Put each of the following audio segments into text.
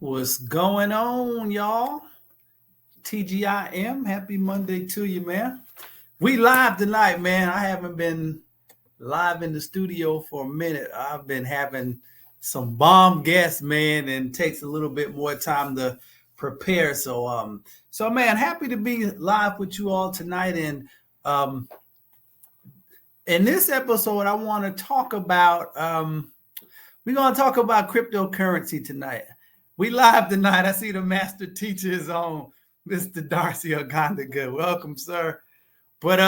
What's going on, y'all? TGIM. Happy Monday to you, man. We live tonight, man. I haven't been live in the studio for a minute. I've been having some bomb guests, man, and it takes a little bit more time to prepare. So man, happy to be live with you all tonight. And in this episode, I want to talk about we're going to talk about cryptocurrency tonight. We live tonight. I see the master teacher is on, Mr. Darcy Ogandaga. Welcome, sir. But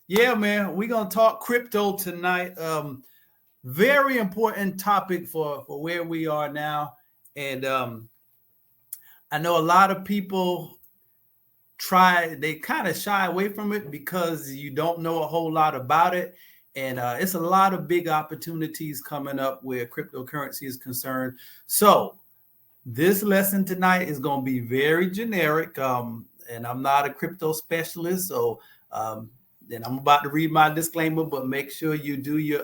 yeah, man, we're going to talk crypto tonight. Very important topic for where we are now. And I know a lot of people they kind of shy away from it because you don't know a whole lot about it. And it's a lot of big opportunities coming up where cryptocurrency is concerned. So this lesson tonight is going to be very generic. And I'm not a crypto specialist. So and I'm about to read my disclaimer, but make sure you do your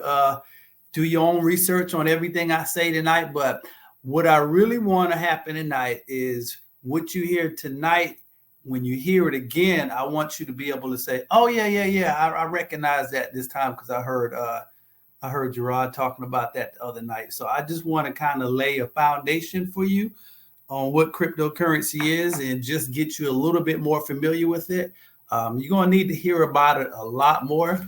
own research on everything I say tonight. But what I really want to happen tonight is what you hear tonight. When you hear it again, I want you to be able to say, "Oh yeah, I recognize that this time because I heard Jarod talking about that the other night." So I just want to kind of lay a foundation for you on what cryptocurrency is and just get you a little bit more familiar with it. You're going to need to hear about it a lot more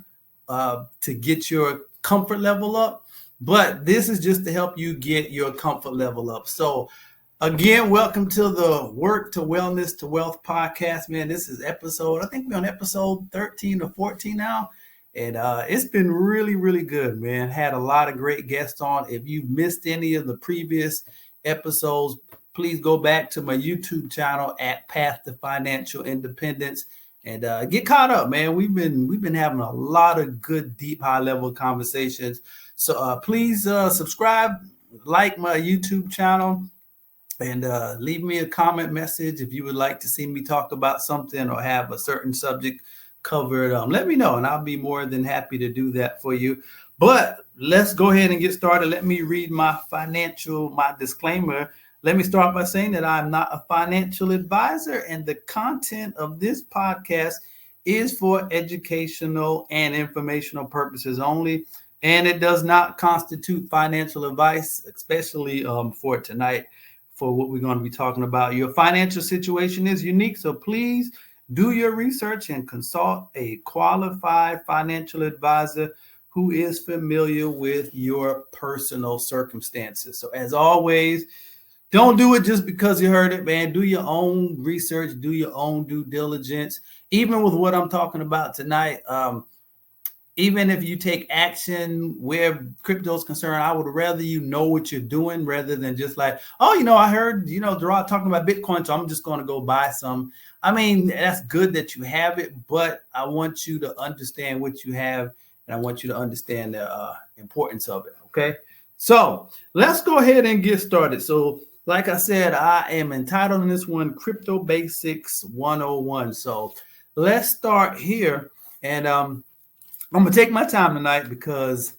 to get your comfort level up. But this is just to help you get your comfort level up. So again, welcome to the Work to Wellness to Wealth podcast, man. This is I think we're on episode 13 or 14 now. And it's been really, really good, man. Had a lot of great guests on. If you've missed any of the previous episodes, please go back to my YouTube channel at Path to Financial Independence and get caught up, man. We've been having a lot of good, deep, high-level conversations. So please subscribe, like my YouTube channel, and leave me a comment message if you would like to see me talk about something or have a certain subject covered. Let me know, and I'll be more than happy to do that for you. But let's go ahead and get started. Let me read my disclaimer. Let me start by saying that I'm not a financial advisor, and the content of this podcast is for educational and informational purposes only, and it does not constitute financial advice, especially for tonight. For what we're going to be talking about. Your financial situation is unique, so please do your research and consult a qualified financial advisor who is familiar with your personal circumstances. So as always, don't do it just because you heard it, man. Do your own research, do your own due diligence. Even with what I'm talking about tonight, even if you take action where crypto is concerned, I would rather you know what you're doing rather than just like, oh, I heard, Jarod talking about Bitcoin, so I'm just going to go buy some. I mean, that's good that you have it, but I want you to understand what you have, and I want you to understand the importance of it, okay? So let's go ahead and get started. So like I said, I am entitled in this one, Crypto Basics 101. So let's start here, and I'm going to take my time tonight because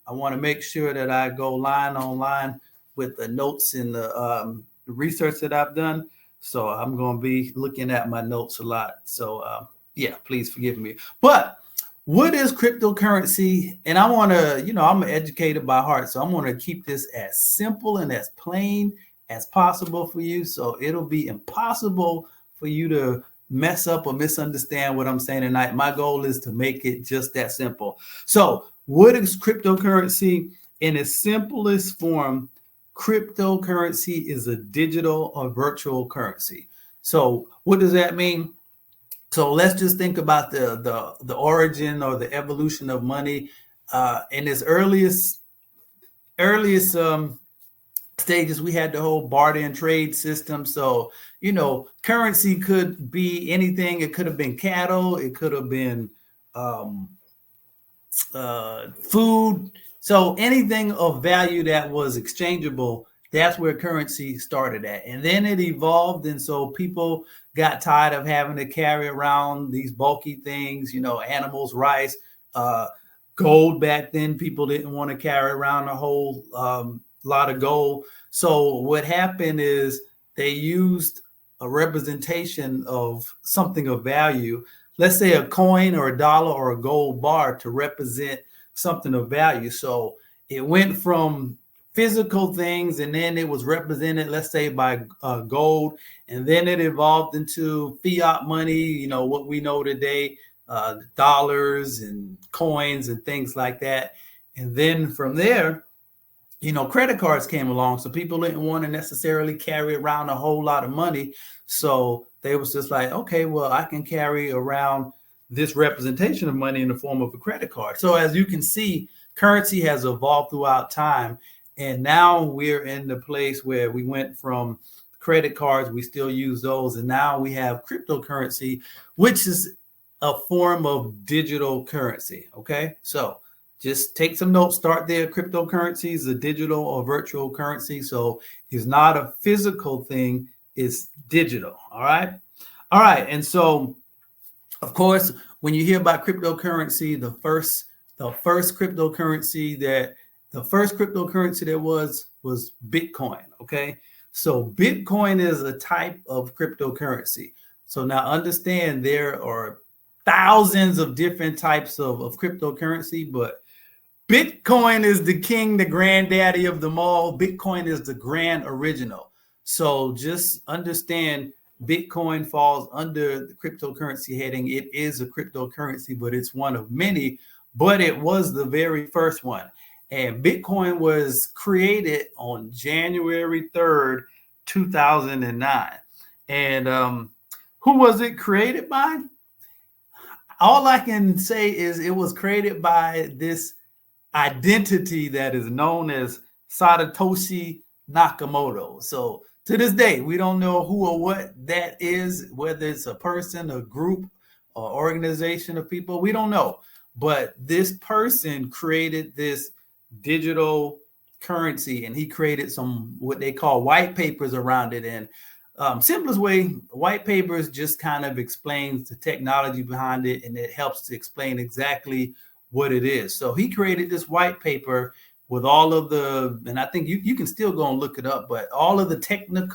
I want to make sure that I go line on line with the notes and the research that I've done. So I'm going to be looking at my notes a lot. So yeah, please forgive me. But what is cryptocurrency? And I want to, I'm an educator by heart. So I'm going to keep this as simple and as plain as possible for you. So it'll be impossible for you to mess up or misunderstand what I'm saying tonight. My goal is to make it just that simple. So what is cryptocurrency? In its simplest form, cryptocurrency is a digital or virtual currency. So what does that mean? So let's just think about the origin or the evolution of money. In its earliest stages, we had the whole barter and trade system. So, currency could be anything. It could have been cattle. It could have been food. So anything of value that was exchangeable, that's where currency started at. And then it evolved. And so people got tired of having to carry around these bulky things, animals, rice, gold. Back then, people didn't want to carry around a whole lot of gold. So what happened is they used a representation of something of value, let's say a coin or a dollar or a gold bar, to represent something of value. So it went from physical things, and then it was represented, let's say, by gold, and then it evolved into fiat money, what we know today, dollars and coins and things like that. And then from there, credit cards came along. So people didn't want to necessarily carry around a whole lot of money. So they was just like, okay, well, I can carry around this representation of money in the form of a credit card. So as you can see, currency has evolved throughout time. And now we're in the place where we went from credit cards, we still use those. And now we have cryptocurrency, which is a form of digital currency. Okay. So just take some notes, start there. Cryptocurrency is a digital or virtual currency. So it's not a physical thing, it's digital. All right. All right. And so, of course, when you hear about cryptocurrency, the first cryptocurrency there was Bitcoin. Okay. So Bitcoin is a type of cryptocurrency. So now understand there are thousands of different types of cryptocurrency, but Bitcoin is the king, the granddaddy of them all. Bitcoin is the grand original. So just understand Bitcoin falls under the cryptocurrency heading. It is a cryptocurrency, but it's one of many, but it was the very first one. And Bitcoin was created on January 3rd, 2009. And who was it created by? All I can say is it was created by this identity that is known as Satoshi Nakamoto. So to this day, we don't know who or what that is, whether it's a person, a group, or organization of people. We don't know. But this person created this digital currency, and he created some what they call white papers around it. And simplest way, white papers just kind of explains the technology behind it, and it helps to explain exactly what it is. So he created this white paper with all of the, and I think you can still go and look it up, but all of the techno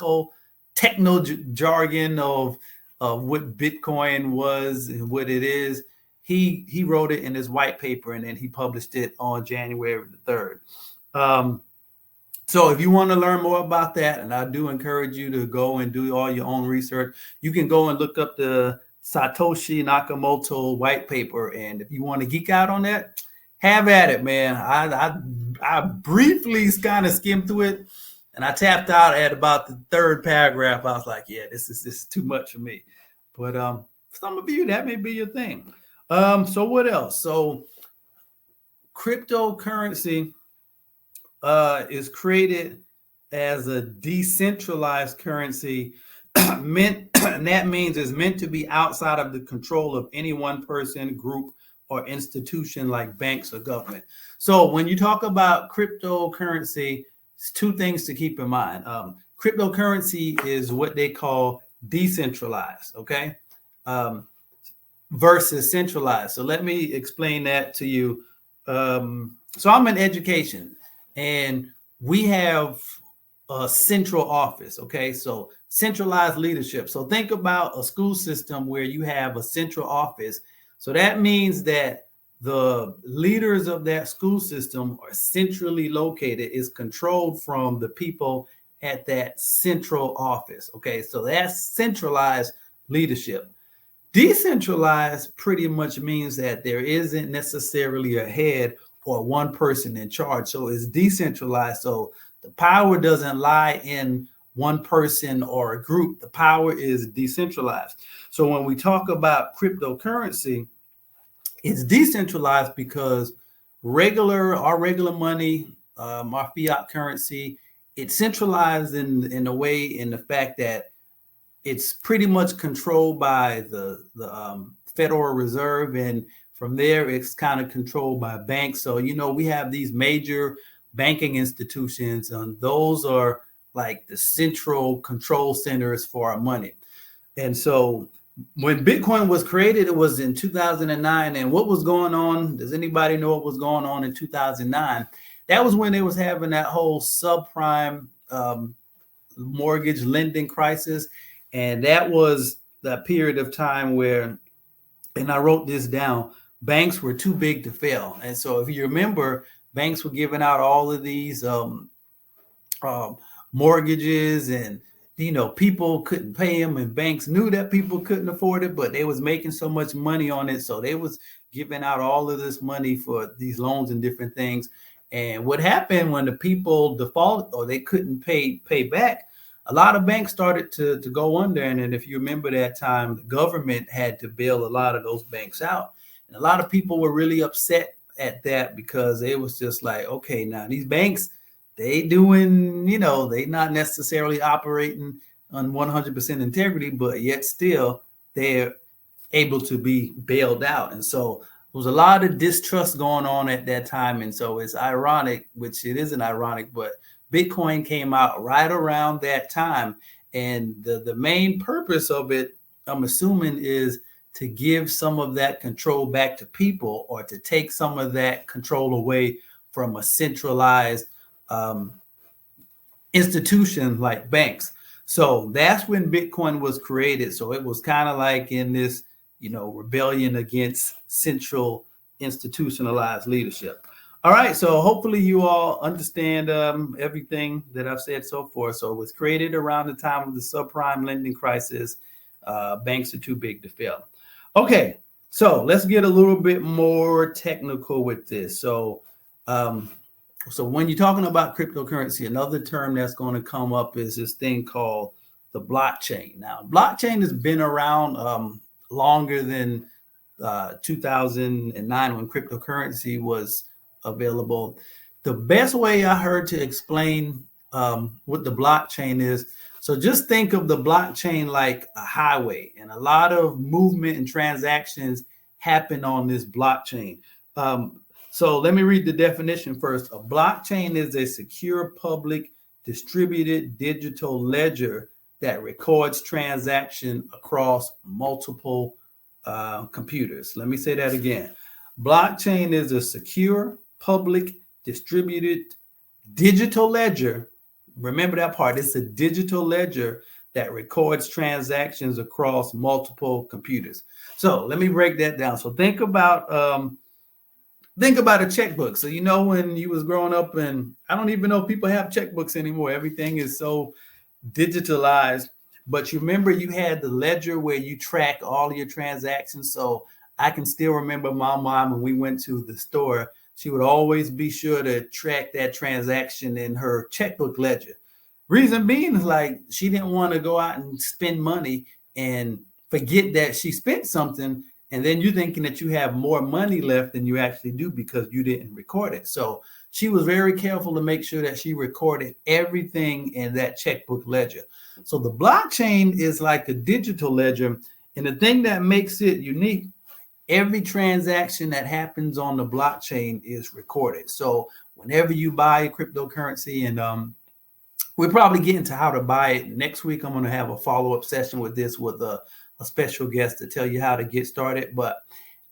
jargon of what Bitcoin was and what it is. He wrote it in his white paper, and then he published it on January the 3rd. So if you want to learn more about that, and I do encourage you to go and do all your own research, you can go and look up the Satoshi Nakamoto white paper. And if you want to geek out on that, have at it, man. I briefly kind of skimmed through it, and I tapped out at about the third paragraph. I was like, yeah, this is too much for me. But some of you, that may be your thing. So what else? So cryptocurrency is created as a decentralized currency, and that means it's meant to be outside of the control of any one person, group, or institution like banks or government. So when you talk about cryptocurrency, it's two things to keep in mind. Cryptocurrency is what they call decentralized, okay, versus centralized. So let me explain that to you. So I'm in education, and we have a central office, okay? So centralized leadership. So think about a school system where you have a central office. So that means that the leaders of that school system are centrally located, is controlled from the people at that central office, okay? So that's centralized leadership. Decentralized pretty much means that there isn't necessarily a head or one person in charge. So it's decentralized. So the power doesn't lie in one person or a group. The power is decentralized. So when we talk about cryptocurrency, it's decentralized because our regular money, our fiat currency, it's centralized in a way, in the fact that it's pretty much controlled by the Federal Reserve, and from there it's kind of controlled by banks. So we have these major banking institutions, and those are like the central control centers for our money. And so when Bitcoin was created, it was in 2009. And what was going on? Does anybody know what was going on in 2009? That was when they was having that whole subprime mortgage lending crisis. And that was the period of time where, and I wrote this down, banks were too big to fail. And so if you remember, banks were giving out all of these mortgages, and people couldn't pay them, and banks knew that people couldn't afford it, but they was making so much money on it, so they was giving out all of this money for these loans and different things. And what happened when the people defaulted or they couldn't pay back, a lot of banks started to go under. And then if you remember that time, the government had to bail a lot of those banks out, and a lot of people were really upset at that, because it was just like, okay, now these banks, they doing, they not necessarily operating on 100% integrity, but yet still they're able to be bailed out. And so there was a lot of distrust going on at that time. And so it's ironic, which it isn't ironic, but Bitcoin came out right around that time. And the main purpose of it, I'm assuming, is to give some of that control back to people, or to take some of that control away from a centralized institution like banks. So that's when Bitcoin was created. So it was kind of like in this, rebellion against central institutionalized leadership. All right. So hopefully you all understand everything that I've said so far. So it was created around the time of the subprime lending crisis. Banks are too big to fail. Okay. So let's get a little bit more technical with this. So when you're talking about cryptocurrency, another term that's going to come up is this thing called the blockchain. Now, blockchain has been around longer than 2009, when cryptocurrency was available. The best way I heard to explain what the blockchain is, so just think of the blockchain like a highway, and a lot of movement and transactions happen on this blockchain. So let me read the definition first. A blockchain is a secure, public, distributed digital ledger that records transaction across multiple computers. Let me say that again. Blockchain is a secure, public, distributed digital ledger. Remember that part. It's a digital ledger that records transactions across multiple computers. So let me break that down. So think about a checkbook. So when you was growing up, and I don't even know if people have checkbooks anymore. Everything is so digitalized. But you remember you had the ledger where you track all your transactions. So I can still remember my mom, when we went to the store, she would always be sure to track that transaction in her checkbook ledger. Reason being is like, she didn't want to go out and spend money and forget that she spent something, and then you're thinking that you have more money left than you actually do because you didn't record it. So she was very careful to make sure that she recorded everything in that checkbook ledger. So the blockchain is like a digital ledger. And the thing that makes it unique, every transaction that happens on the blockchain is recorded. So whenever you buy a cryptocurrency, and we'll probably get into how to buy it next week. I'm going to have a follow-up session with this with a special guest to tell you how to get started. But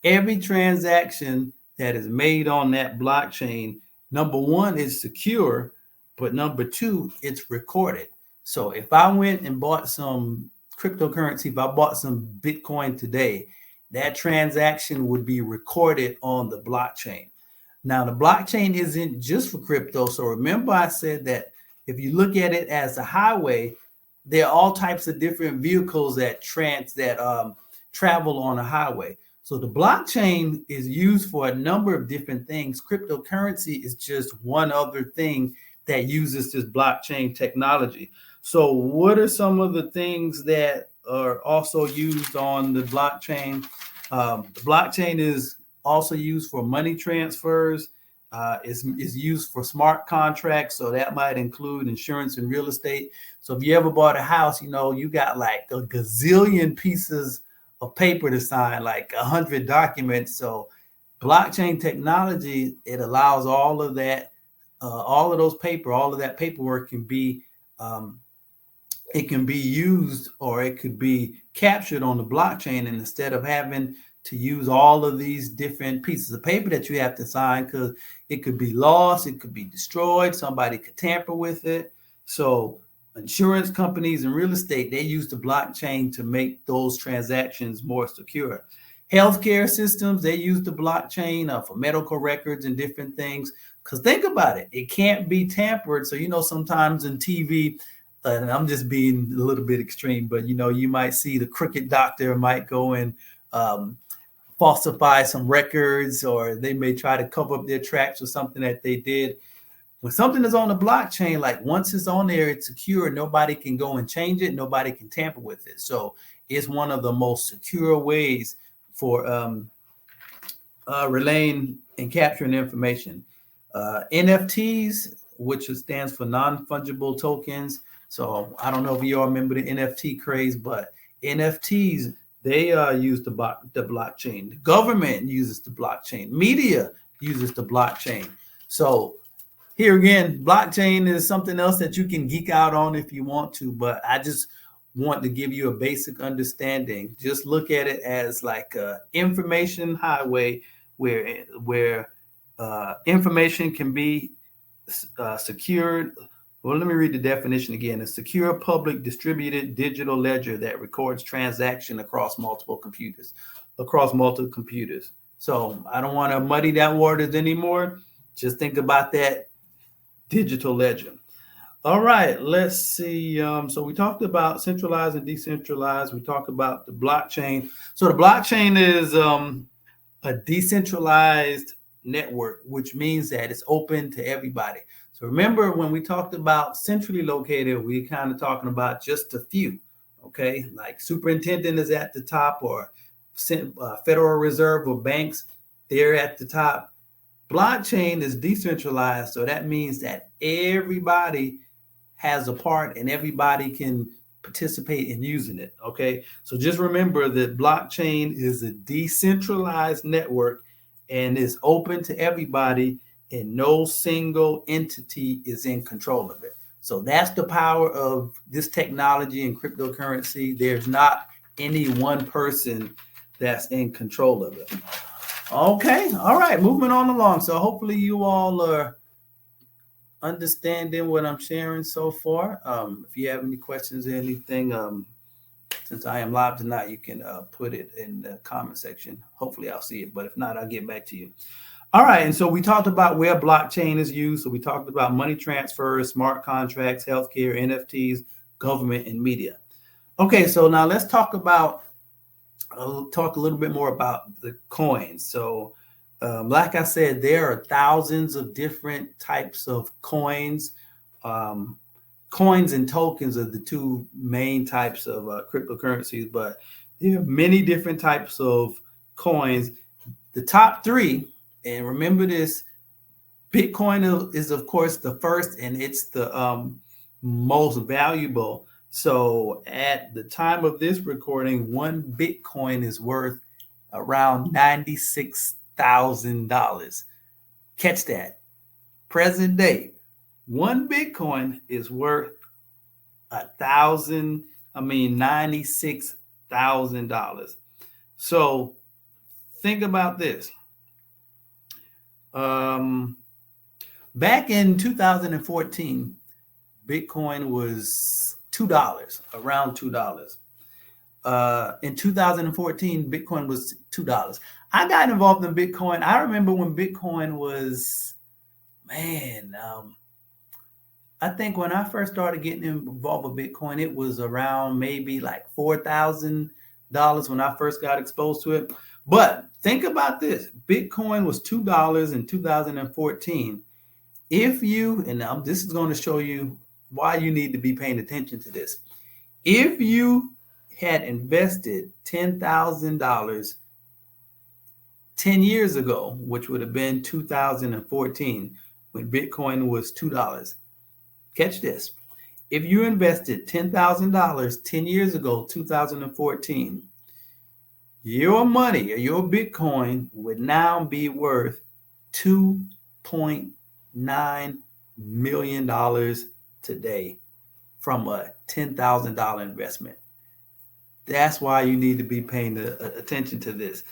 every transaction that is made on that blockchain, number one, is secure, but number two, it's recorded. So if I went and bought some cryptocurrency, if I bought some Bitcoin today, that transaction would be recorded on the blockchain. Now, the blockchain isn't just for crypto. So remember I said that if you look at it as a highway, there are all types of different vehicles that travel on a highway. So the blockchain is used for a number of different things. Cryptocurrency is just one other thing that uses this blockchain technology. So what are some of the things that are also used on the blockchain? The blockchain is also used for money transfers. Is used for smart contracts. So that might include insurance and real estate. So if you ever bought a house, you got like a gazillion pieces of paper to sign, like 100 documents. So blockchain technology, it allows all of that, all of that paperwork can be, it can be used, or it could be captured on the blockchain. And instead of having to use all of these different pieces of paper that you have to sign, because it could be lost, it could be destroyed, somebody could tamper with it. So Insurance companies and real estate, they use the blockchain to make those transactions more secure. Healthcare systems, they use the blockchain for medical records and different things. Because think about it, it can't be tampered. So, sometimes in TV, and I'm just being a little bit extreme, but, you might see the crooked doctor might go and falsify some records, or they may try to cover up their tracks or something that they did. When something is on the blockchain, like once it's on there, it's secure. Nobody can go and change it. Nobody can tamper with it. So it's one of the most secure ways for relaying and capturing information. NFTs, which stands for non-fungible tokens. So I don't know if you all remember the NFT craze, but NFTs, they use the blockchain. The government uses the blockchain. Media uses the blockchain. So here again, blockchain is something else that you can geek out on if you want to, but I just want to give you a basic understanding. Just look at it as like an information highway where information can be secured. Well, let me read the definition again. A secure, public, distributed digital ledger that records transaction across multiple computers. So I don't want to muddy that waters anymore. Just think about that digital ledger. All right, let's see. So we talked about centralized and decentralized. We talked about the blockchain. So the blockchain is a decentralized network, which means that it's open to everybody. So remember, when we talked about centrally located, we kind of talking about just a few, okay? Like superintendent is at the top, or Federal Reserve or banks, they're at the top. Blockchain is decentralized, so that means that everybody has a part and everybody can participate in using it, okay? So just remember that blockchain is a decentralized network and is open to everybody, and no single entity is in control of it. So that's the power of this technology and cryptocurrency. There's not any one person that's in control of it. Okay, all right, moving on along. So hopefully you all are understanding what I'm sharing so far. If you have any questions or anything, since I am live tonight, you can put it in the comment section. Hopefully I'll see it, but if not, I'll get back to you. All right, and so we talked about where blockchain is used. So we talked about money transfers, smart contracts, healthcare, NFTs, government, and media. Okay, so now let's talk a little bit more about the coins. So like I said, there are thousands of different types of coins. Coins and tokens are the two main types of cryptocurrencies, but there are many different types of coins. The top three, and remember this, Bitcoin is of course the first, and it's the most valuable. So at the time of this recording, one Bitcoin is worth around $96,000. Catch that. Present day, one Bitcoin is worth $96,000. So think about this. Back in 2014, Bitcoin was $2, around $2. In 2014, Bitcoin was $2. I got involved in Bitcoin. I remember when Bitcoin was, I think when I first started getting involved with Bitcoin, it was around maybe like $4,000 when I first got exposed to it. But think about this. Bitcoin was $2 in 2014. If you, and now this is going to show you why you need to be paying attention to this. If you had invested $10,000 10 years ago, which would have been 2014, when Bitcoin was $2. Catch this. If you invested $10,000 10 years ago, 2014, your money or your Bitcoin would now be worth $2.9 million today from a $10,000 investment. That's why you need to be paying attention to this.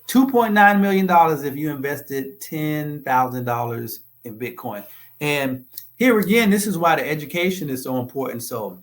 $2.9 million if you invested $10,000 in Bitcoin. And here again, this is why the education is so important. So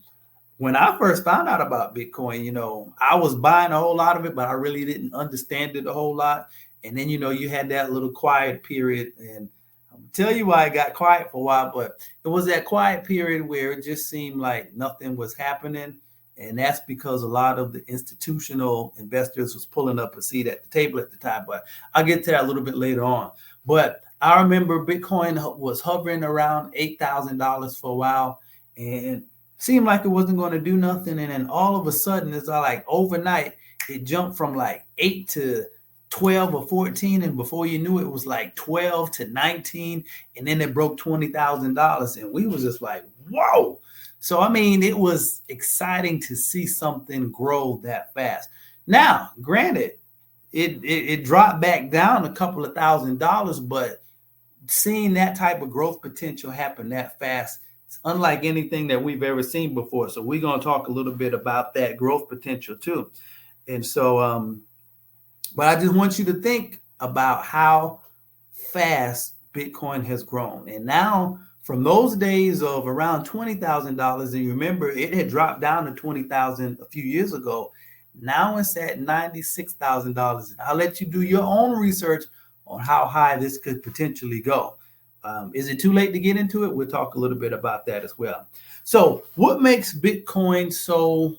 when I first found out about Bitcoin, I was buying a whole lot of it, but I really didn't understand it a whole lot. And then, you had that little quiet period. And I'll tell you why it got quiet for a while, but it was that quiet period where it just seemed like nothing was happening. And that's because a lot of the institutional investors was pulling up a seat at the table at the time. But I'll get to that a little bit later on. But I remember Bitcoin was hovering around $8,000 for a while and seemed like it wasn't going to do nothing. And then all of a sudden, it's like overnight, it jumped from like 8 to 12 or 14. And before you knew it, was like 12 to 19. And then it broke $20,000. And we was just like, whoa. So, I mean, it was exciting to see something grow that fast. Now, granted, it dropped back down a couple of $1,000s, but seeing that type of growth potential happen that fast, it's unlike anything that we've ever seen before. So we're going to talk a little bit about that growth potential too. And so, but I just want you to think about how fast Bitcoin has grown. And now, from those days of around $20,000, and you remember it had dropped down to $20,000 a few years ago. Now it's at $96,000. And I'll let you do your own research on how high this could potentially go. Is it too late to get into it? We'll talk a little bit about that as well. So what makes Bitcoin so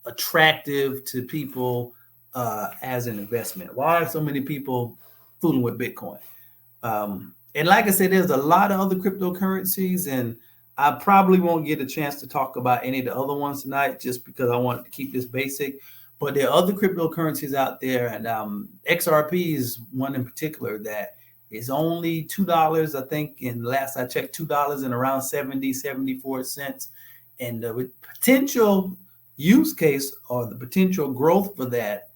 attractive to people as an investment? Why are so many people fooling with Bitcoin? And like I said, there's a lot of other cryptocurrencies, and I probably won't get a chance to talk about any of the other ones tonight just because I wanted to keep this basic. But there are other cryptocurrencies out there, and XRP is one in particular that is only $2, I think, and last I checked, $2 and around 74 cents. And the potential use case or the potential growth for that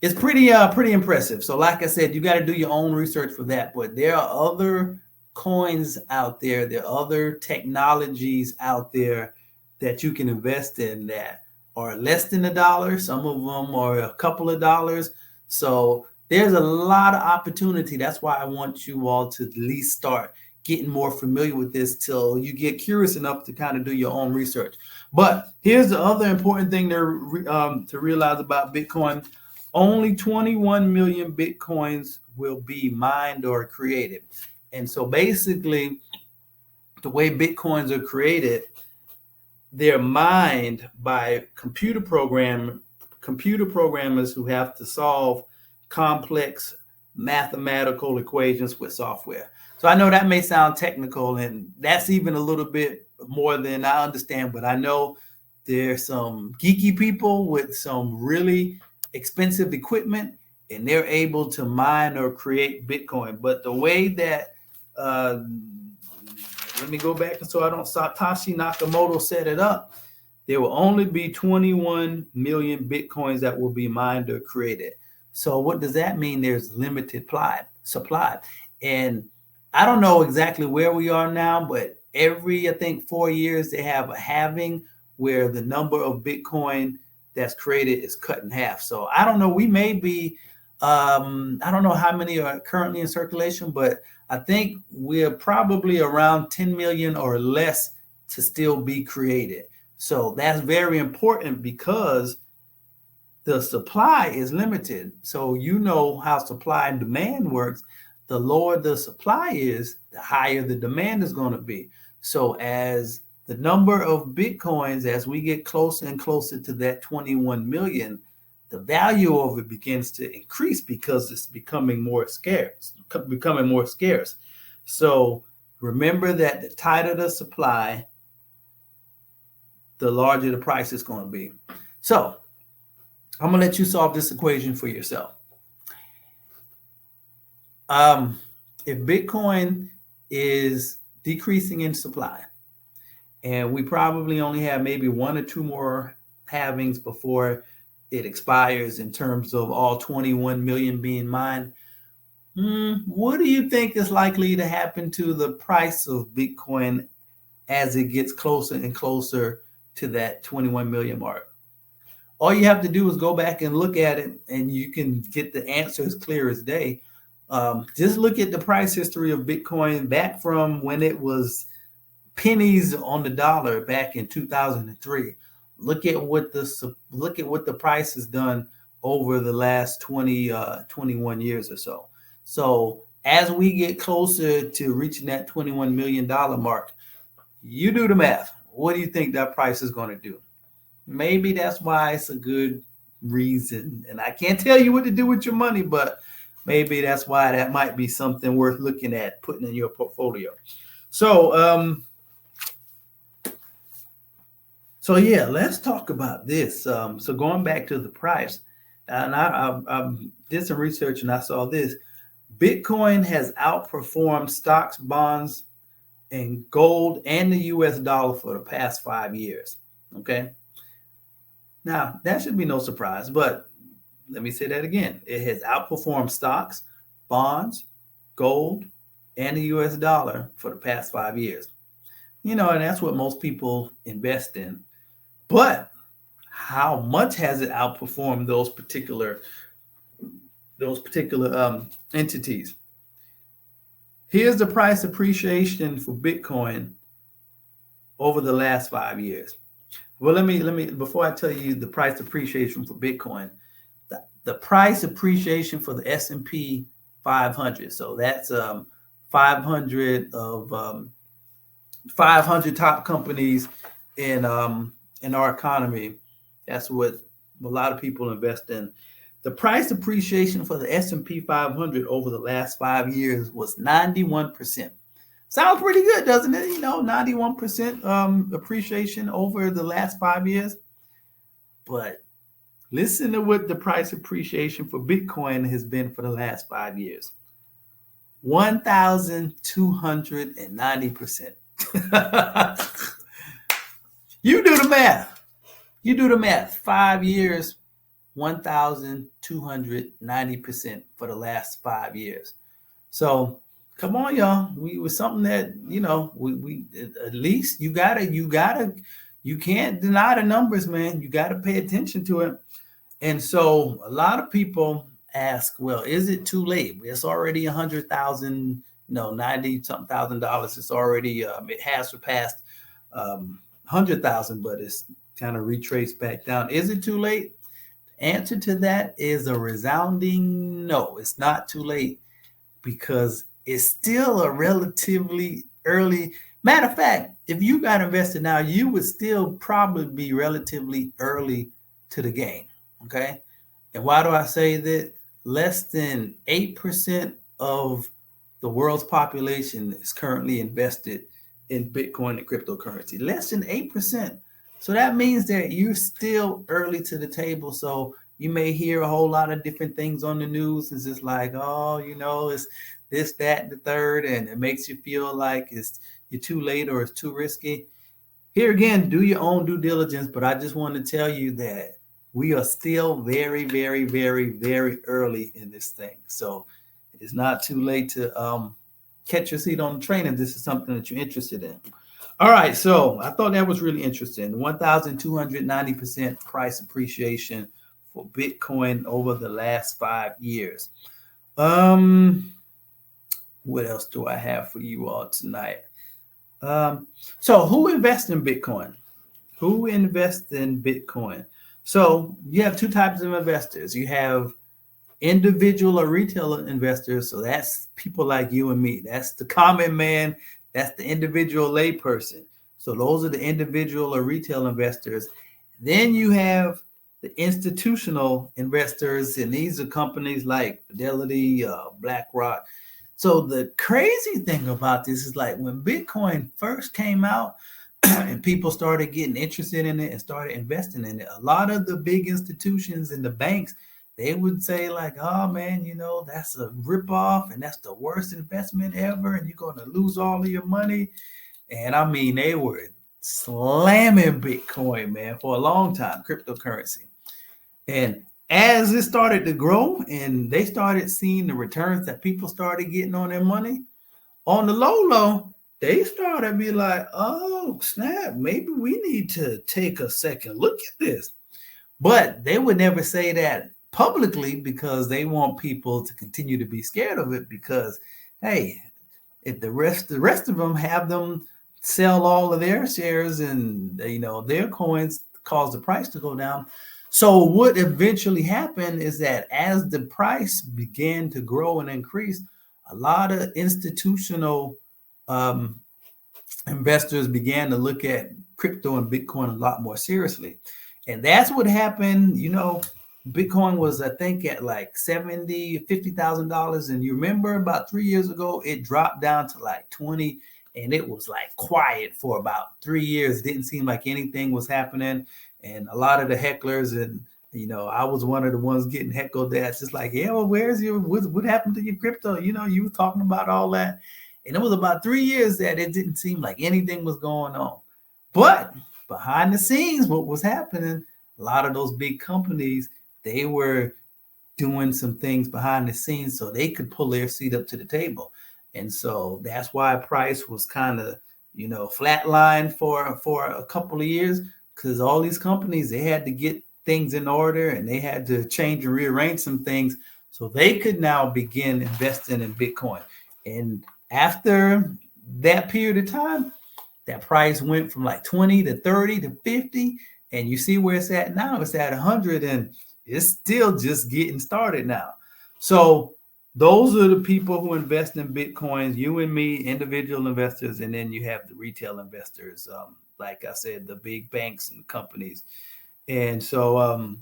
is pretty impressive. So like I said, you got to do your own research for that. But there are other coins out there. There are other technologies out there that you can invest in that are less than $1. Some of them are a couple of dollars. So there's a lot of opportunity. That's why I want you all to at least start getting more familiar with this till you get curious enough to kind of do your own research. But here's the other important thing to realize about Bitcoin. Only 21 million Bitcoins will be mined or created. And so basically, the way Bitcoins are created, they're mined by computer programmers who have to solve complex mathematical equations with software. So I know that may sound technical, and that's even a little bit more than I understand, but I know there's some geeky people with some really expensive equipment, and they're able to mine or create Bitcoin. But the way that, let me go back so I don't, Satoshi Nakamoto set it up, there will only be 21 million Bitcoins that will be mined or created. So what does that mean? There's limited supply. And I don't know exactly where we are now, but every, I think, 4 years, they have a halving where the number of Bitcoin that's created is cut in half. So I don't know, we may be, I don't know how many are currently in circulation, but I think we're probably around 10 million or less to still be created. So that's very important because the supply is limited. So you know how supply and demand works. The lower the supply is, the higher the demand is going to be. So as the number of Bitcoins, as we get closer and closer to that 21 million, the value of it begins to increase because it's becoming more scarce. So remember that the tighter the supply, the larger the price is going to be. So I'm going to let you solve this equation for yourself. If Bitcoin is decreasing in supply, and we probably only have maybe 1 or 2 more halvings before it expires in terms of all 21 million being mined, what do you think is likely to happen to the price of Bitcoin as it gets closer and closer to that 21 million mark? All you have to do is go back and look at it, and you can get the answer as clear as day. Just look at the price history of Bitcoin back from when it was pennies on the dollar back in 2003. Look at what the price has done over the last 21 years or so. So as we get closer to reaching that $21 million mark, you do the math. What do you think that price is going to do? Maybe that's why it's a good reason. And I can't tell you what to do with your money, but maybe that's why that might be something worth looking at, putting in your portfolio. So, yeah, let's talk about this. So going back to the price, and I did some research and I saw this. Bitcoin has outperformed stocks, bonds, and gold and the US dollar for the past 5 years. Okay. Now, that should be no surprise, but let me say that again. It has outperformed stocks, bonds, gold, and the US dollar for the past 5 years. And that's what most people invest in. But how much has it outperformed those particular entities? Here's the price appreciation for Bitcoin over the last 5 years. Well, let me before I tell you the price appreciation for Bitcoin, the price appreciation for the S&P 500. So that's 500 of 500 top companies in our economy. That's what a lot of people invest in. The price appreciation for the S&P 500 over the last 5 years was 91%. Sounds pretty good, doesn't it? 91% appreciation over the last 5 years. But listen to what the price appreciation for Bitcoin has been for the last 5 years. 1,290%. You do the math. 5 years, 1,290% for the last 5 years. So come on, y'all. We was something that, we at least you can't deny the numbers, man. You gotta pay attention to it. And so a lot of people ask, well, is it too late? It's already $100,000, $90-something thousand. It's already it has surpassed 100,000, but it's kind of retraced back down. Is it too late? Answer to that is a resounding no. It's not too late because it's still a relatively early. Matter of fact, if you got invested now, you would still probably be relatively early to the game. Okay. And why do I say that? Less than 8% of the world's population is currently invested in Bitcoin and cryptocurrency. Less than 8%. So that means that you're still early to the table. So you may hear a whole lot of different things on the news. It's just like, it's this, that, and the third, and it makes you feel like you're too late or it's too risky. Here again, do your own due diligence. But I just want to tell you that we are still very, very, very, very early in this thing. So it's not too late to catch your seat on the train if this is something that you're interested in. All right, so I thought that was really interesting. 1,290% price appreciation for Bitcoin over the last 5 years. What else do I have for you all tonight? So who invests in Bitcoin? Who invests in Bitcoin? So you have two types of investors. You have individual or retail investors. So that's people like you and me. That's the common man. That's the individual layperson. So those are the individual or retail investors. Then you have the institutional investors, and these are companies like Fidelity, BlackRock. So the crazy thing about this is like when Bitcoin first came out and people started getting interested in it and started investing in it, a lot of the big institutions and the banks, they would say like, oh man, that's a ripoff and that's the worst investment ever. And you're going to lose all of your money. And I mean, they were slamming Bitcoin, man, for a long time, cryptocurrency. And as it started to grow and they started seeing the returns that people started getting on their money, on the low, they started to be like, oh, snap, maybe we need to take a second look at this. But they would never say that publicly because they want people to continue to be scared of it because, hey, if the rest of them have them sell all of their shares and their coins cause the price to go down. So what eventually happened is that as the price began to grow and increase, a lot of institutional investors began to look at crypto and Bitcoin a lot more seriously. And that's what happened. Bitcoin was, I think, at like $50,000. And you remember about 3 years ago, it dropped down to like 20, and it was like quiet for about 3 years. It didn't seem like anything was happening. And a lot of the hecklers, and I was one of the ones getting heckled. That's just like, yeah, well, what happened to your crypto? You were talking about all that. And it was about 3 years that it didn't seem like anything was going on. But behind the scenes, what was happening, a lot of those big companies, they were doing some things behind the scenes so they could pull their seat up to the table. And so that's why price was kind of, flatlined for a couple of years, because all these companies, they had to get things in order and they had to change and rearrange some things so they could now begin investing in Bitcoin. And after that period of time, that price went from like 20 to 30 to 50. And you see where it's at now. It's at 100, and it's still just getting started now. So those are the people who invest in Bitcoins, you and me, individual investors. And then you have the retail investors, like I said, the big banks and companies. And so,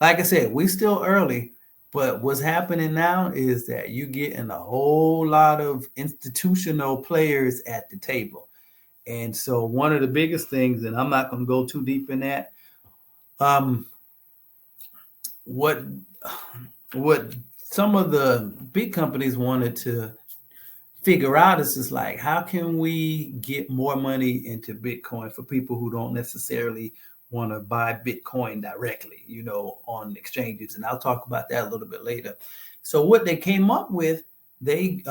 like I said, we're still early. But what's happening now is that you're getting a whole lot of institutional players at the table. And so one of the biggest things, and I'm not going to go too deep in that, what some of the big companies wanted to figure out is just like, how can we get more money into Bitcoin for people who don't necessarily want to buy Bitcoin directly, on exchanges. And I'll talk about that a little bit later. So what they came up with, they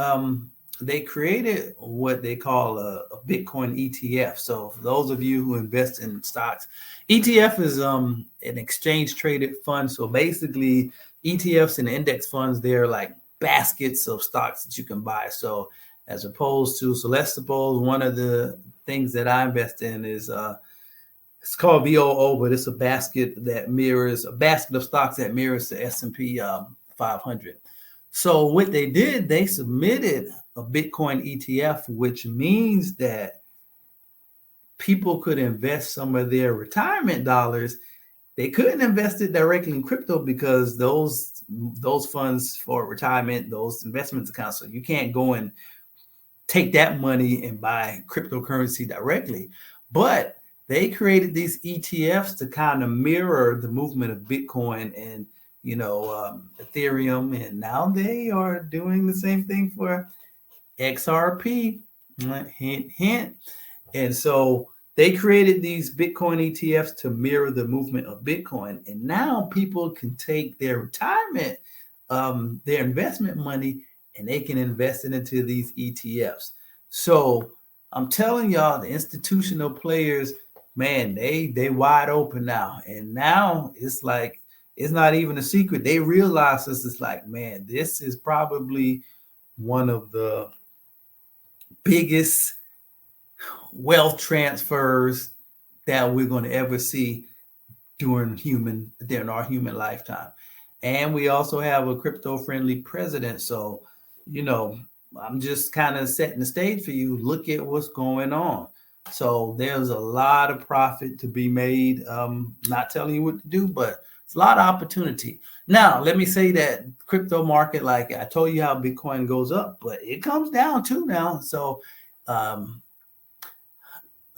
created what they call a Bitcoin ETF. So for those of you who invest in stocks, ETF is an exchange traded fund. So basically ETFs and index funds, they're like baskets of stocks that you can buy. So as opposed to, let's suppose one of the things that I invest in is it's called VOO, but it's a basket of stocks that mirrors the S&P 500. So what they did, they submitted a Bitcoin ETF, which means that people could invest some of their retirement dollars. They couldn't invest it directly in crypto because those funds for retirement, those investment accounts, so you can't go and take that money and buy cryptocurrency directly. But they created these ETFs to kind of mirror the movement of Bitcoin and, Ethereum. And now they are doing the same thing for XRP, hint, hint. And so they created these Bitcoin ETFs to mirror the movement of Bitcoin. And now people can take their retirement, their investment money, and they can invest it into these ETFs. So I'm telling y'all, the institutional players, man, they wide open now. And now it's like, it's not even a secret. They realize this is like, man, this is probably one of the biggest wealth transfers that we're going to ever see during our human lifetime. And we also have a crypto-friendly president. So, I'm just kind of setting the stage for you. Look at what's going on. So there's a lot of profit to be made. Not telling you what to do, but it's a lot of opportunity. Now, let me say that crypto market, like I told you how Bitcoin goes up, but it comes down too now. So the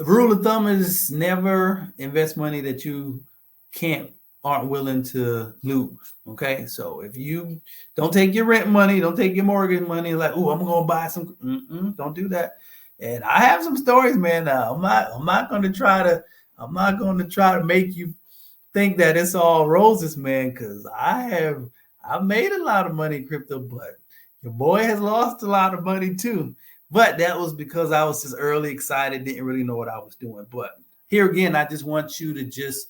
rule of thumb is never invest money that you aren't willing to lose. Okay. So if you don't take your rent money, don't take your mortgage money, like, oh, I'm going to buy some, don't do that. And I have some stories, man. I'm not going to try to make you think that it's all roses, man, because I've made a lot of money in crypto, but your boy has lost a lot of money too. But that was because I was just early excited, didn't really know what I was doing. But here again, I just want you to just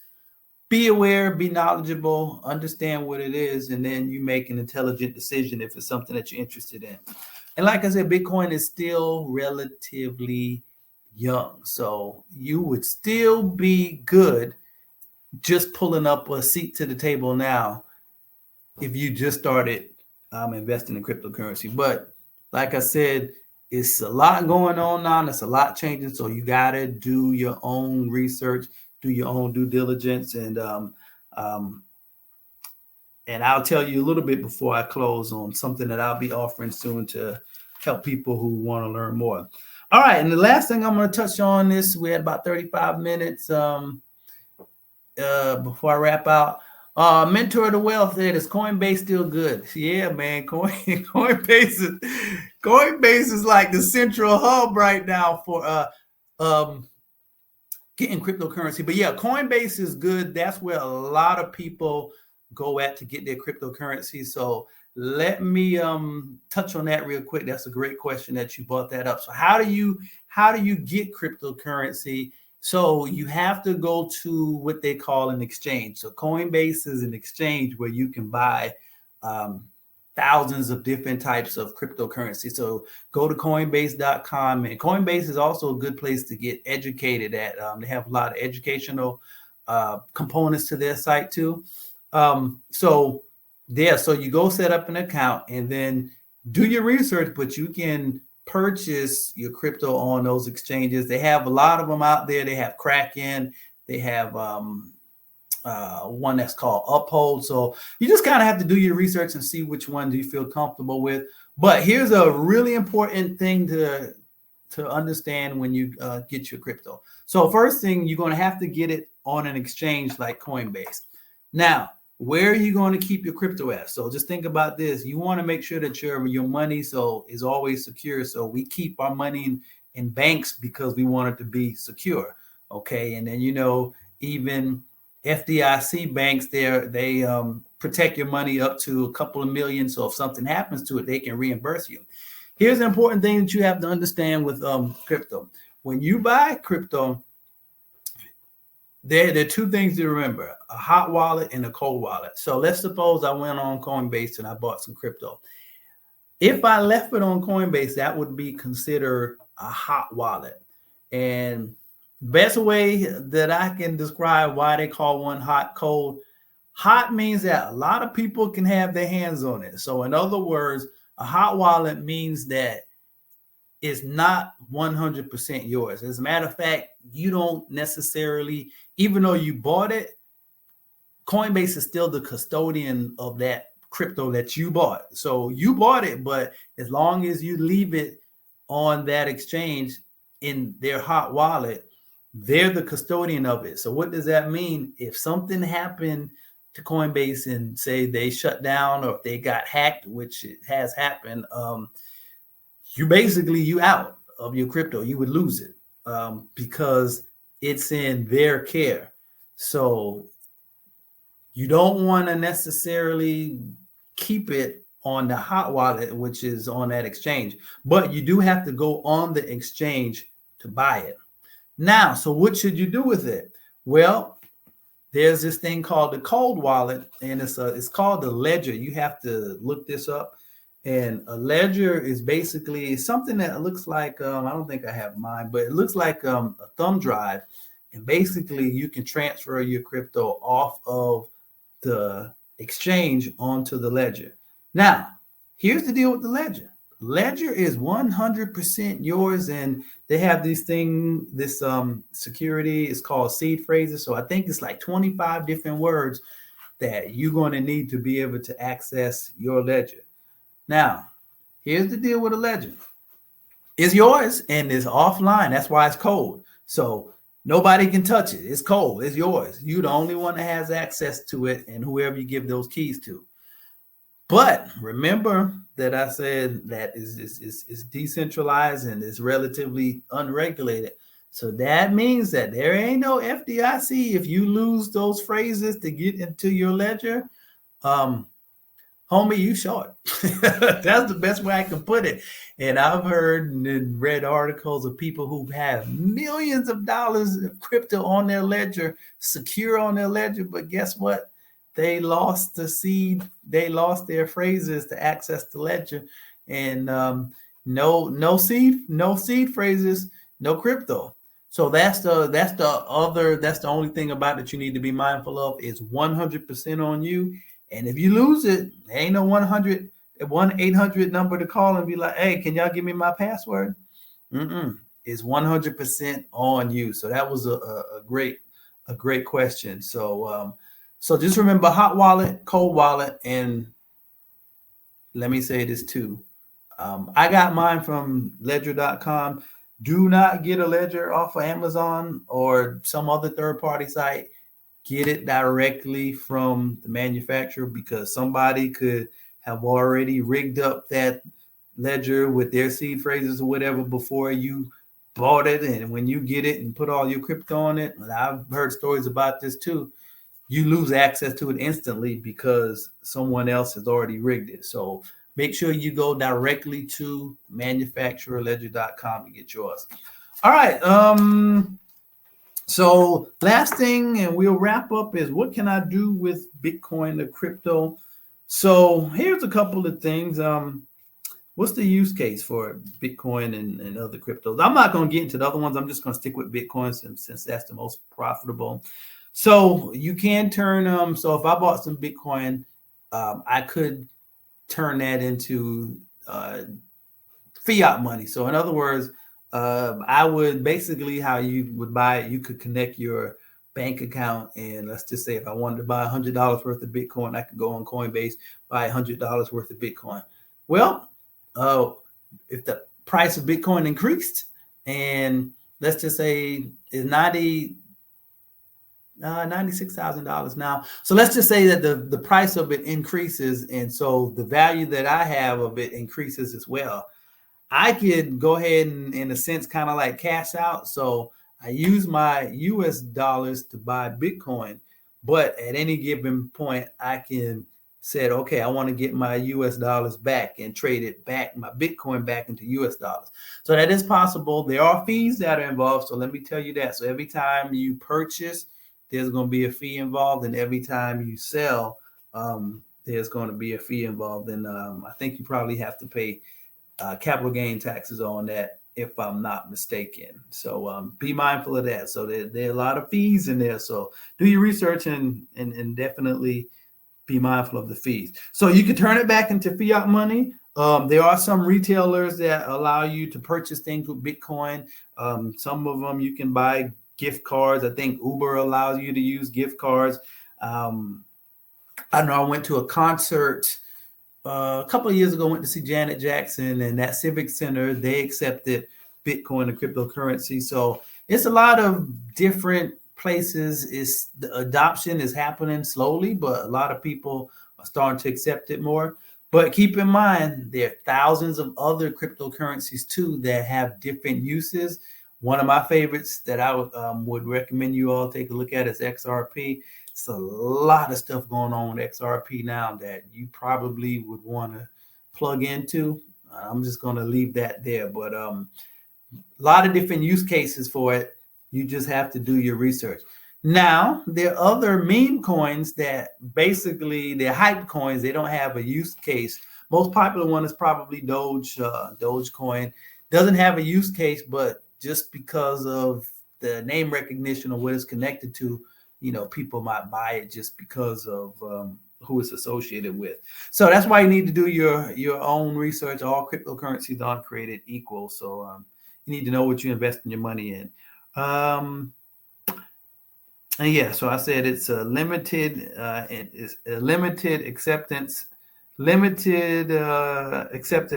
be aware, be knowledgeable, understand what it is, and then you make an intelligent decision if it's something that you're interested in. And like I said, Bitcoin is still relatively young. So you would still be good just pulling up a seat to the table now if you just started investing in cryptocurrency. But like I said, it's a lot going on now. It's a lot changing. So you got to do your own research, do your own due diligence. And I'll tell you a little bit before I close on something that I'll be offering soon to help people who want to learn more. All right. And the last thing I'm going to touch on this, we had about 35 minutes before I wrap out. Mentor to Wealth there. Is Coinbase still good? Yeah, man. Coinbase is like the central hub right now for getting cryptocurrency. But yeah, Coinbase is good. That's where a lot of people go at to get their cryptocurrency. So let me touch on that real quick. That's a great question that you brought that up. So how do you get cryptocurrency? So you have to go to what they call an exchange. So Coinbase is an exchange where you can buy thousands of different types of cryptocurrency. So go to Coinbase.com, and Coinbase is also a good place to get educated at. They have a lot of educational components to their site too. So you go set up an account and then do your research, but you can purchase your crypto on those exchanges. They have a lot of them out there. They have Kraken. They have one that's called Uphold. So you just kind of have to do your research and see which one do you feel comfortable with. But here's a really important thing to understand when you get your crypto. So first thing, you're going to have to get it on an exchange like Coinbase. Now, where are you going to keep your crypto at? So just think about this. You want to make sure that your money is always secure. So we keep our money in banks because we want it to be secure. Okay. And then, even FDIC banks they protect your money up to a couple of million. So if something happens to it, they can reimburse you. Here's an important thing that you have to understand with crypto. When you buy crypto, there are two things to remember: a hot wallet and a cold wallet. So let's suppose I went on Coinbase and I bought some crypto. If I left it on Coinbase, that would be considered a hot wallet. And best way that I can describe why they call one hot, cold. Hot means that a lot of people can have their hands on it. So in other words, a hot wallet means that it's not 100% yours. As a matter of fact, you don't necessarily, even though you bought it, Coinbase is still the custodian of that crypto that you bought. So you bought it, but as long as you leave it on that exchange in their hot wallet, they're the custodian of it. So what does that mean? If something happened to Coinbase and say they shut down or if they got hacked, which it has happened, you out of your crypto. You would lose it because it's in their care. So you don't want to necessarily keep it on the hot wallet, which is on that exchange, but you do have to go on the exchange to buy it. Now, so what should you do with it? Well, there's this thing called the cold wallet, and it's called the ledger. You have to look this up. And a ledger is basically something that looks like, I don't think I have mine, but it looks like a thumb drive. And basically you can transfer your crypto off of the exchange onto the ledger. Now, here's the deal with the ledger. Ledger is 100% yours, and they have this security. It's called seed phrases. So I think it's like 25 different words that you're going to need to be able to access your ledger. Now, here's the deal with a ledger. It's yours and it's offline. That's why it's cold. So nobody can touch it. It's cold. It's yours. You're the only one that has access to it, and whoever you give those keys to. But remember that I said that is decentralized and it's relatively unregulated. So that means that there ain't no FDIC if you lose those phrases to get into your ledger. homie, you short. That's the best way I can put it. And I've heard and read articles of people who have millions of dollars of crypto on their ledger, secure on their ledger. But guess what? They lost the seed. They lost their phrases to access the ledger. And no seed phrases, no crypto. So that's the only thing about it you need to be mindful of is 100% on you. And if you lose it, ain't no 1-800 number to call and be like, hey, can y'all give me my password? It's 100% on you. So that was a great question. So just remember hot wallet, cold wallet, and let me say this too. I got mine from ledger.com. Do not get a ledger off of Amazon or some other third-party site. Get it directly from the manufacturer because somebody could have already rigged up that ledger with their seed phrases or whatever before you bought it. And when you get it and put all your crypto on it, and I've heard stories about this too, you lose access to it instantly because someone else has already rigged it. So make sure you go directly to manufacturer ledger.com to get yours. All right. So last thing, and we'll wrap up, is what can I do with Bitcoin or crypto? So here's a couple of things. What's the use case for Bitcoin and other cryptos? I'm not going to get into the other ones. I'm just going to stick with Bitcoin since that's the most profitable. So you can turn, so if I bought some Bitcoin, I could turn that into fiat money. So in other words, I would basically how you would buy it, you could connect your bank account. And let's just say if I wanted to buy $100 worth of Bitcoin, I could go on Coinbase, buy $100 worth of Bitcoin. Well, if the price of Bitcoin increased and let's just say is $96,000 now. So let's just say that the price of it increases. And so the value that I have of it increases as well. I could go ahead and, in a sense, kind of like cash out. So I use my US dollars to buy Bitcoin, but at any given point, I can say, okay, I want to get my US dollars back and trade it back, my Bitcoin back into US dollars. So that is possible. There are fees that are involved. So let me tell you that. So every time you purchase, there's going to be a fee involved. And every time you sell, there's going to be a fee involved. And I think you probably have to pay capital gain taxes on that, if I'm not mistaken. So be mindful of that. So there are a lot of fees in there. So do your research and definitely be mindful of the fees. So you can turn it back into fiat money. There are some retailers that allow you to purchase things with Bitcoin. Some of them you can buy gift cards. I think Uber allows you to use gift cards. I know I went to a concert a couple of years ago, went to see Janet Jackson, and that Civic Center, they accepted Bitcoin and cryptocurrency. So it's a lot of different places. The adoption is happening slowly, but a lot of people are starting to accept it more. But keep in mind, there are thousands of other cryptocurrencies too that have different uses. One of my favorites that I would recommend you all take a look at is XRP. It's a lot of stuff going on with XRP now that you probably would want to plug into. I'm just going to leave that there. But a lot of different use cases for it. You just have to do your research. Now, there are other meme coins that basically, they're hype coins. They don't have a use case. Most popular one is probably Dogecoin. Doesn't have a use case, but just because of the name recognition of what it's connected to, people might buy it just because of who it's associated with. So that's why you need to do your own research. All cryptocurrencies aren't created equal. So you need to know what you invest in your money in. And yeah, so I said it's a limited acceptance, accepted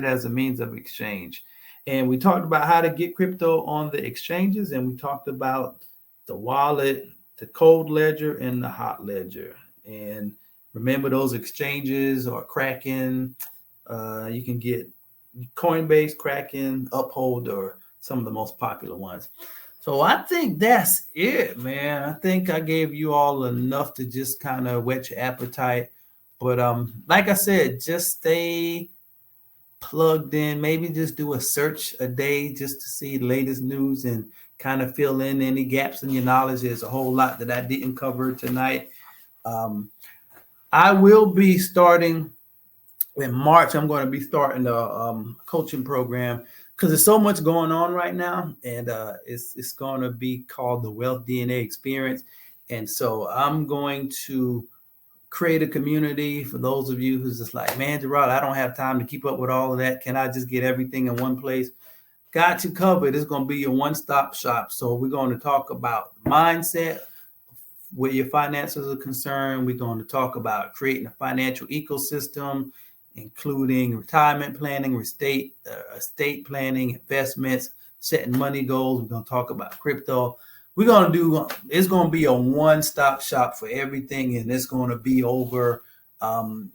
as a means of exchange. And we talked about how to get crypto on the exchanges, and we talked about the wallet, the cold ledger, and the hot ledger. And remember, those exchanges are Kraken. You can get Coinbase, Kraken, Uphold, or some of the most popular ones. So I think that's it, man. I think I gave you all enough to just kind of whet your appetite But like I said, just stay plugged in. Maybe just do a search a day just to see the latest news and kind of fill in any gaps in your knowledge. There's a whole lot that I didn't cover tonight. I will be starting in March. I'm going to be starting a coaching program because there's so much going on right now, and it's going to be called the Wealth DNA Experience. And so I'm going to create a community for those of you who's just like, man, Jarod, I don't have time to keep up with all of that. Can I just get everything in one place? Got you covered. It's going to be your one-stop shop. So we're going to talk about mindset where your finances are concerned. We're going to talk about creating a financial ecosystem, including retirement planning, estate planning, investments, setting money goals. We're going to talk about crypto. It's going to be a one-stop shop for everything, and it's going to be over the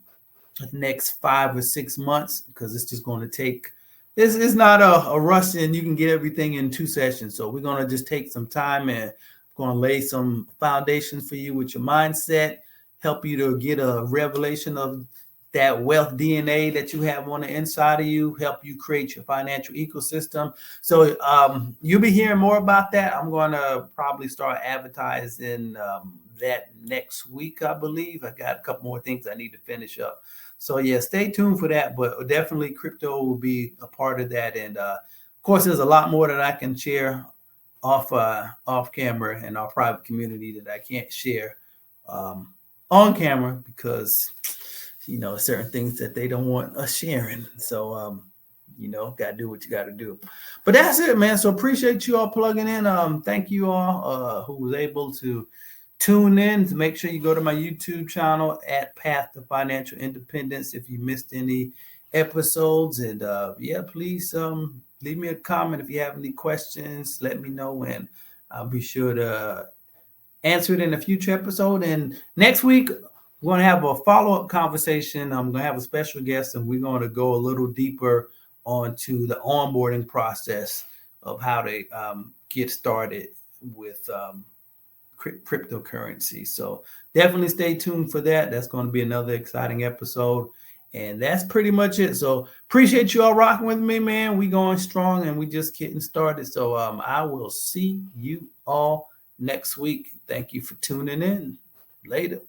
next 5 or 6 months because it's just going to take, it's not a rush and you can get everything in 2 sessions. So we're going to just take some time and going to lay some foundations for you with your mindset, help you to get a revelation of that wealth DNA that you have on the inside of you, help you create your financial ecosystem. So you'll be hearing more about that. I'm going to probably start advertising that next week, I believe. I got a couple more things I need to finish up. So yeah, stay tuned for that, but definitely crypto will be a part of that. And of course, there's a lot more that I can share off camera in our private community that I can't share on camera because certain things that they don't want us sharing. So, got to do what you got to do. But that's it, man. So appreciate you all plugging in. Thank you all who was able to tune in. To make sure you go to my YouTube channel at Path to Financial Independence if you missed any episodes. And please leave me a comment if you have any questions. Let me know, and I'll be sure to answer it in a future episode. And next week, we're going to have a follow-up conversation. I'm going to have a special guest, and we're going to go a little deeper onto the onboarding process of how to get started with cryptocurrency. So definitely stay tuned for that. That's going to be another exciting episode. And that's pretty much it. So appreciate you all rocking with me, man. We going strong, and we just getting started. So I will see you all next week. Thank you for tuning in. Later.